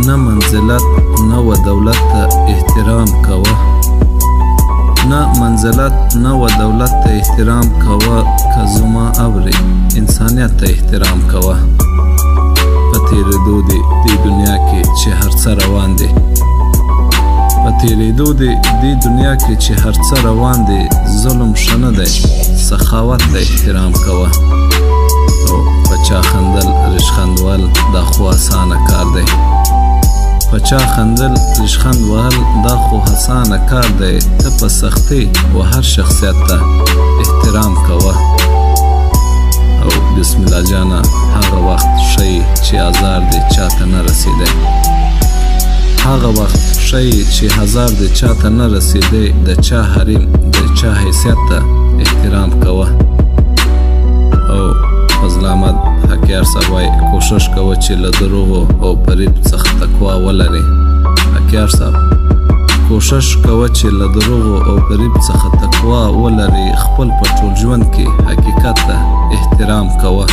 نه منزلت نه و دولت ته احترام کوه، نه منزلت نه و دولت ته احترام کوه، که زما اوري انسانیت ته احترام کوه. په تیریدو دی دنیا کې چې هر څه روان دی، په تیریدو دی دنیا کې چې هر څه روان دی، ظلم ښه نه دی، سخاوت ته احترام کوه. او په چا خندل ریشخند وهل دا خو اسانه کار دی، په چا خندل ریشخند وهل دا خو اسانه کار دی. ته په سختۍ و هر شخصیت ته احترام کوه. او بسم الله جانه هغه وخت ښیي چې ازار دی چاته نه رسیدی، هغه وخت ښیي چې هزار دی چاته نه رسیدی. د چا حریم د چا حیثیت ته احترام کوه. او فضل احمد حکیار صاحب وایي کوشش کوه چې له دروغو او فریب څخه تقوا ولرې. حکیار صاحب کوشش کوه چې له دروغو او فریب څخه تقوا ولرې. خپل په ټول ژوند کې حقیقت ته احترام کوه.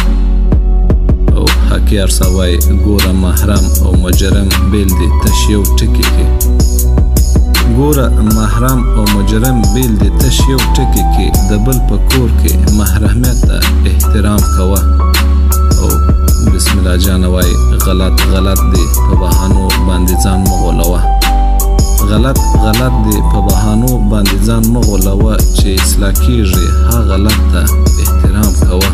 او حکیار صاحب وایي ګوره محرم او مجرم بیل دي تش یو ټکي کې، ګوره محرم او مجرم بیل دي تش یو ټکي کې، د بل په کور کې محرمیت ته احترام کوه. او بسم الله جانه وایي غلط دی په بهانو باندې ځان مه غولوه، غلط دی په بهانو باندې ځان مه غولوه. چې اصلاح کیږي هغه غلط ته احترام کوه.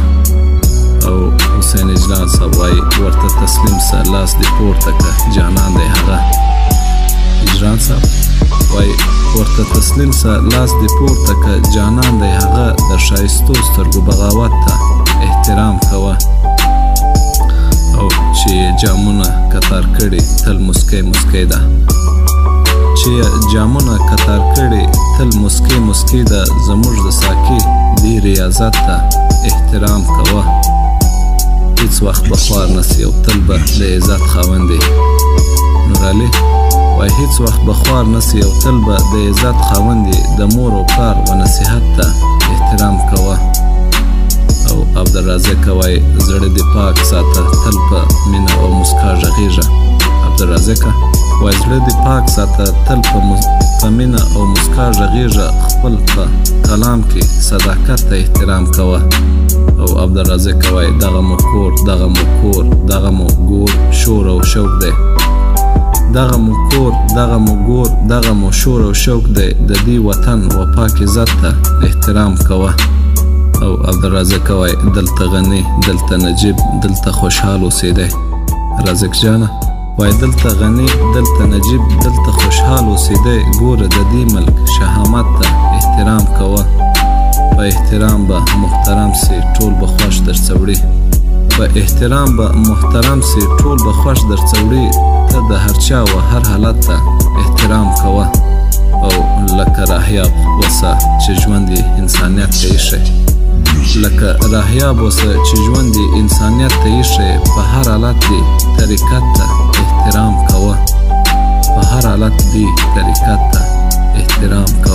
او حسین اجلان صاحب وایي ورته تسلیم سه لاس دې پورته که جانان دی هغه. اجلان صاحب وایي ورته تسلیم سه لاس دې پورته که جانان دی هغه. د ښایستو سترګو بغاوت ته احترام کوه. او چې جامونه کتار کړي تل مسکی ده، چې جامونه کتار کړي تل مسکی ده. زموږ د ساقي دې ریاضت ته احترام کوه. هیڅ وخت به خوار نسی او تل به د عزت خاوند دی. نورعلي وایي هیڅ وخت به خوار نسی او تل به د عزت خاوند دی. د مور او پلار و نصیحت ته احترام کوه. او عبدالرازق وایي زړه دې پاک ساته تل په مینه او مسکا غږیږه. عبدالرازق وایي زړه دې پاک ساته تل په مینه او مسکا غږیږه. خپل په کلام کې صداقت ته احترام کوه. او عبدالرازق وایي دغه مو کور دغه مو کور دغه مو ګور شور او شوق دی، دغه مو کور دغه مو ګور دغه مو شور او شوق دی. د دې وطن و پاک عزت ته احترام کوه. او عبدالرازق وایي دلته غني دلته نجیب دلته خوشحال اوسېدی. رازق جانه وایي دلته غني دلته نجیب دلته خوشحال اوسېدی. ګوره د دې ملک شهامت ته احترام کوه. په احترام به محترم سي ټول به خوښ درڅه وړي، په احترام به محترم سي ټول به خوښ درڅه وړي. ته د هر چا و هر حالت ته احترام کوه. او لکه راهیاب وسه چې ژوند یې انسانیت ته ایښی، لکه راهیاب وسه چې ژوند یې انسانیت ته ایښی. په هر حالت دې طریقت ته احترام کوه، په هر حالت دې طریقت ته احترام کوه.